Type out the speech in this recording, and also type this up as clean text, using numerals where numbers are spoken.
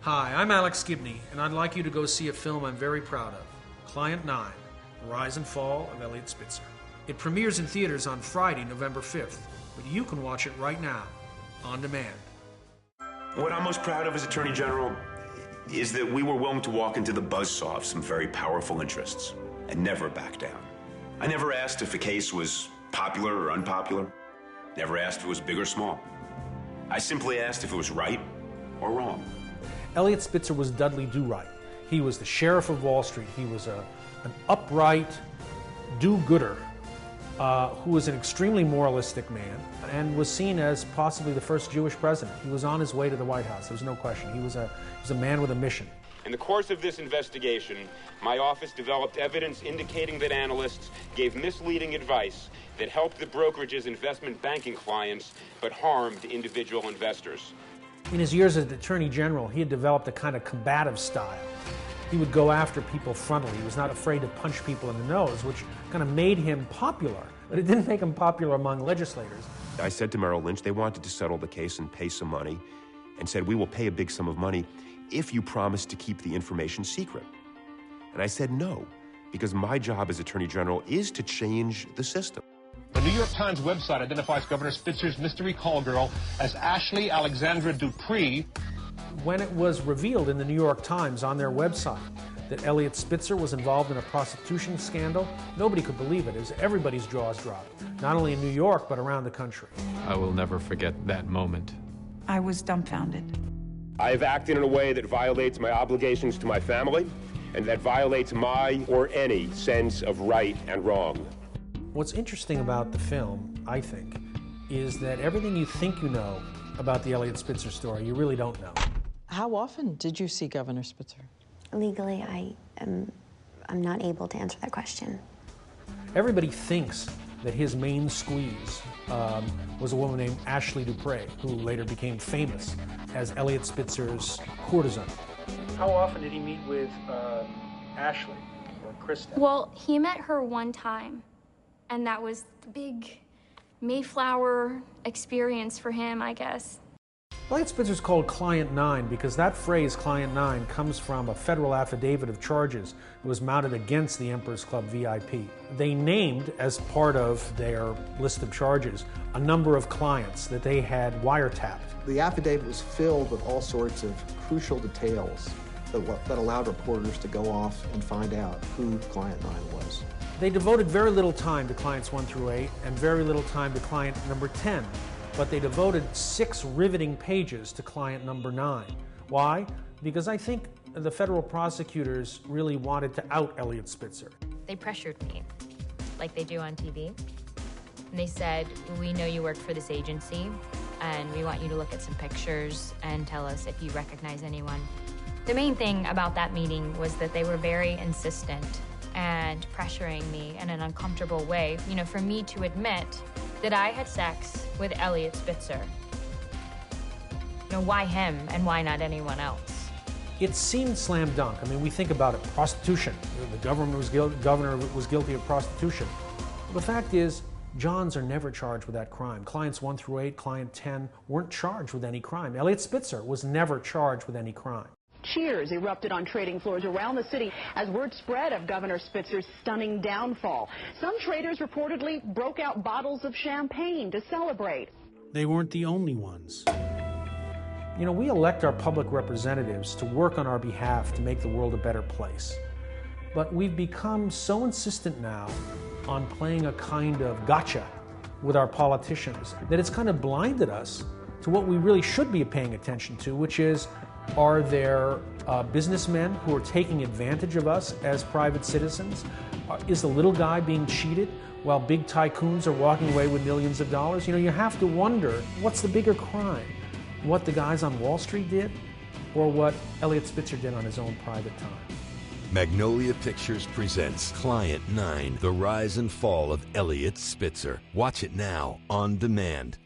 Hi, I'm Alex Gibney, and I'd like you to go see a film I'm very proud of, Client 9, The Rise and Fall of Eliot Spitzer. It premieres in theaters on Friday, November 5th, but you can watch it right now, on demand. What I'm most proud of as Attorney General is that we were willing to walk into the buzzsaw of some very powerful interests and never back down. I never asked if a case was popular or unpopular, never asked if it was big or small. I simply asked if it was right or wrong. Eliot Spitzer was Dudley Do-Right. He was the sheriff of Wall Street. He was an upright do-gooder who was an extremely moralistic man and was seen as possibly the first Jewish president. He was on his way to the White House. There was no question. He was a man with a mission. In the course of this investigation, my office developed evidence indicating that analysts gave misleading advice that helped the brokerage's investment banking clients but harmed individual investors. In his years as Attorney General, he had developed a kind of combative style. He would go after people frontally. He was not afraid to punch people in the nose, which kind of made him popular, but it didn't make him popular among legislators. I said to Merrill Lynch, they wanted to settle the case and pay some money, and said, we will pay a big sum of money if you promise to keep the information secret. And I said no, because my job as Attorney General is to change the system. The New York Times website identifies Governor Spitzer's mystery call girl as Ashley Alexandra Dupree. When it was revealed in the New York Times on their website that Eliot Spitzer was involved in a prostitution scandal, nobody could believe it. It was everybody's jaws dropped, not only in New York, but around the country. I will never forget that moment. I was dumbfounded. I have acted in a way that violates my obligations to my family and that violates my or any sense of right and wrong. What's interesting about the film, I think, is that everything you think you know about the Eliot Spitzer story, you really don't know. How often did you see Governor Spitzer? Legally, I'm not able to answer that question. Everybody thinks that his main squeeze was a woman named Ashley Dupree, who later became famous as Eliot Spitzer's courtesan. How often did he meet with Ashley or Krista? Well, he met her one time, and that was the big Mayflower experience for him, I guess. Eliot Spitzer's called Client 9 because that phrase, Client 9, comes from a federal affidavit of charges that was mounted against the Emperor's Club VIP. They named, as part of their list of charges, a number of clients that they had wiretapped. The affidavit was filled with all sorts of crucial details that allowed reporters to go off and find out who Client 9 was. They devoted very little time to clients 1 through 8 and very little time to client number 10. But they devoted 6 riveting pages to client number 9. Why? Because I think the federal prosecutors really wanted to out Eliot Spitzer. They pressured me, like they do on TV. And they said, we know you worked for this agency, and we want you to look at some pictures and tell us if you recognize anyone. The main thing about that meeting was that they were very insistent and pressuring me in an uncomfortable way, for me to admit that I had sex with Eliot Spitzer. Why him and why not anyone else? It seemed slam dunk. I mean, we think about it, prostitution. The governor was guilty of prostitution. The fact is, Johns are never charged with that crime. Clients 1 through 8, client 10 weren't charged with any crime. Eliot Spitzer was never charged with any crime. Cheers erupted on trading floors around the city as word spread of Governor Spitzer's stunning downfall. Some traders reportedly broke out bottles of champagne to celebrate. They weren't the only ones. We elect our public representatives to work on our behalf to make the world a better place. But we've become so insistent now on playing a kind of gotcha with our politicians that it's kind of blinded us to what we really should be paying attention to, which is, are there businessmen who are taking advantage of us as private citizens? Is the little guy being cheated while big tycoons are walking away with millions of dollars? You have to wonder, what's the bigger crime? What the guys on Wall Street did, or what Eliot Spitzer did on his own private time? Magnolia Pictures presents Client 9, The Rise and Fall of Eliot Spitzer. Watch it now on demand.